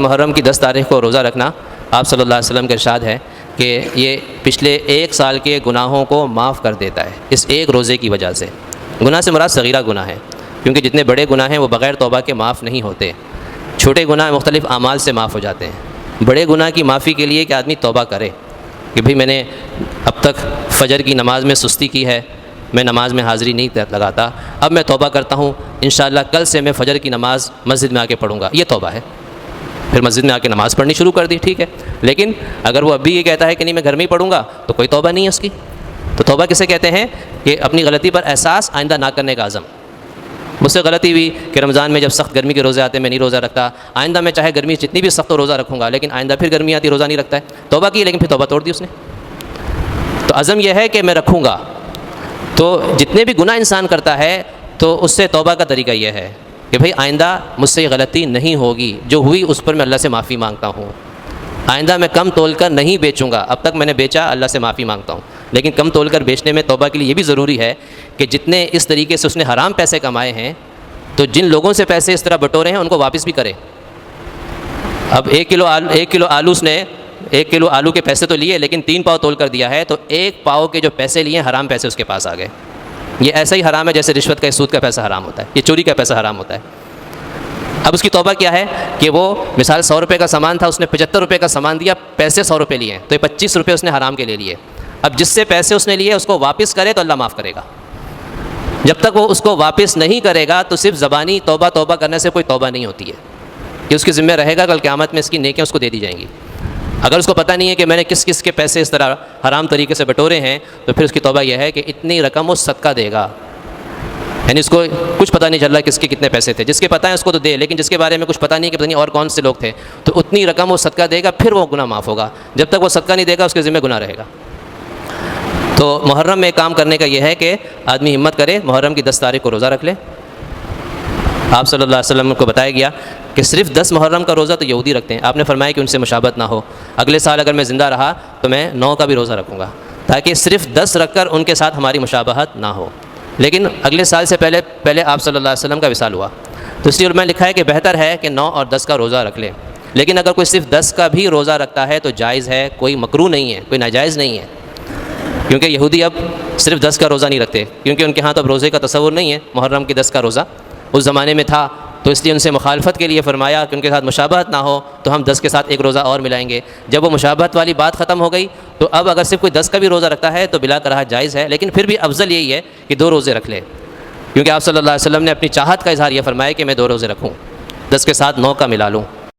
محرم کی 10 تاریخ کو روزہ رکھنا، آپ صلی اللہ علیہ وسلم کا ارشاد ہے کہ یہ پچھلے 1 سال کے گناہوں کو معاف کر دیتا ہے اس ایک روزے کی وجہ سے۔ گناہ سے مراد صغیرہ گناہ ہے، کیونکہ جتنے بڑے گناہ ہیں وہ بغیر توبہ کے معاف نہیں ہوتے۔ چھوٹے گناہ مختلف اعمال سے معاف ہو جاتے ہیں۔ بڑے گناہ کی معافی کے لیے کہ آدمی توبہ کرے کہ بھئی میں نے اب تک فجر کی نماز میں سستی کی ہے، میں نماز میں حاضری نہیں لگاتا، اب میں توبہ کرتا ہوں، انشاءاللہ کل سے میں فجر کی نماز مسجد میں آ کے پڑھوں گا، یہ توبہ ہے۔ پھر مسجد میں آ کے نماز پڑھنی شروع کر دی، ٹھیک ہے، لیکن اگر وہ اب بھی یہ کہتا ہے کہ نہیں میں گھر میں ہی پڑھوں گا تو کوئی توبہ نہیں ہے اس کی۔ تو توبہ کسے کہتے ہیں؟ کہ اپنی غلطی پر احساس، آئندہ نہ کرنے کا عزم۔ مجھ سے غلطی ہوئی کہ رمضان میں جب سخت گرمی کے روزے آتے ہیں میں نہیں روزہ رکھتا، آئندہ میں چاہے گرمی جتنی بھی سخت ہو روزہ رکھوں گا، لیکن آئندہ پھر گرمی آتی روزہ نہیں رکھتا ہے۔ توبہ کی لیکن پھر توبہ توڑ دی اس نے۔ تو عزم یہ ہے کہ میں رکھوں گا۔ تو جتنے بھی گناہ انسان کرتا ہے تو اس سے توبہ کا طریقہ یہ ہے کہ بھئی آئندہ مجھ سے یہ غلطی نہیں ہوگی، جو ہوئی اس پر میں اللہ سے معافی مانگتا ہوں۔ آئندہ میں کم تول کر نہیں بیچوں گا، اب تک میں نے بیچا، اللہ سے معافی مانگتا ہوں، لیکن کم تول کر بیچنے میں توبہ کے لیے یہ بھی ضروری ہے کہ جتنے اس طریقے سے اس نے حرام پیسے کمائے ہیں تو جن لوگوں سے پیسے اس طرح بٹورے ہیں ان کو واپس بھی کرے۔ اب 1 کلو آلو اس نے 1 کلو آلو کے پیسے تو لیے لیکن 3 پاؤ تول کر دیا ہے، تو 1 پاؤ کے جو پیسے لیے حرام پیسے اس کے پاس آ گئے۔ یہ ایسا ہی حرام ہے جیسے رشوت کا، سود کا پیسہ حرام ہوتا ہے، یہ چوری کا پیسہ حرام ہوتا ہے۔ اب اس کی توبہ کیا ہے کہ وہ مثال 100 روپے کا سامان تھا، اس نے 75 روپے کا سامان دیا، پیسے 100 روپے لیے ہیں، تو یہ 25 روپے اس نے حرام کے لے لیے۔ اب جس سے پیسے اس نے لیے اس کو واپس کرے تو اللہ معاف کرے گا۔ جب تک وہ اس کو واپس نہیں کرے گا تو صرف زبانی توبہ توبہ کرنے سے کوئی توبہ نہیں ہوتی ہے، کہ اس کے ذمہ رہے گا کل قیامت میں اس کی نیکیاں اس کو دے دی جائیں گی۔ اگر اس کو پتہ نہیں ہے کہ میں نے کس کس کے پیسے اس طرح حرام طریقے سے بٹورے ہیں تو پھر اس کی توبہ یہ ہے کہ اتنی رقم وہ صدقہ دے گا، یعنی اس کو کچھ پتہ نہیں چل رہا کس کے کتنے پیسے تھے، جس کے پتہ ہے اس کو تو دے، لیکن جس کے بارے میں کچھ پتہ نہیں کہ پتہ نہیں اور کون سے لوگ تھے، تو اتنی رقم وہ صدقہ دے گا، پھر وہ گناہ معاف ہوگا۔ جب تک وہ صدقہ نہیں دے گا اس کے ذمہ گناہ رہے گا۔ تو محرم میں کام کرنے کا یہ ہے کہ آدمی ہمت کرے، محرم کی 10 تاریخ کو روزہ رکھ لے۔ آپ صلی اللہ علیہ وسلم کو بتایا گیا کہ صرف 10 محرم کا روزہ تو یہودی رکھتے ہیں، آپ نے فرمایا کہ ان سے مشابہت نہ ہو، اگلے سال اگر میں زندہ رہا تو میں 9 کا بھی روزہ رکھوں گا، تاکہ صرف 10 رکھ کر ان کے ساتھ ہماری مشابہت نہ ہو۔ لیکن اگلے سال سے پہلے آپ صلی اللہ علیہ وسلم کا وصال ہوا، تو اس لیے علماء نے لکھا ہے کہ بہتر ہے کہ 9 اور 10 کا روزہ رکھ لے۔ لیکن اگر کوئی صرف 10 کا بھی روزہ رکھتا ہے تو جائز ہے، کوئی مکروہ نہیں ہے، کوئی ناجائز نہیں ہے، کیونکہ یہودی اب صرف 10 کا روزہ نہیں رکھتے، کیونکہ ان کے ہاں تو اب روزے کا تصور نہیں ہے، محرم کی 10 کا روزہ اس زمانے میں تھا، تو اس لیے ان سے مخالفت کے لیے فرمایا کہ ان کے ساتھ مشابہت نہ ہو تو ہم 10 کے ساتھ ایک روزہ اور ملائیں گے۔ جب وہ مشابہت والی بات ختم ہو گئی تو اب اگر صرف کوئی 10 کا بھی روزہ رکھتا ہے تو بلا کراہت جائز ہے، لیکن پھر بھی افضل یہی ہے کہ 2 روزے رکھ لے، کیونکہ آپ صلی اللہ علیہ وسلم نے اپنی چاہت کا اظہار یہ فرمایا کہ میں 2 روزے رکھوں، 10 کے ساتھ 9 کا ملا لوں۔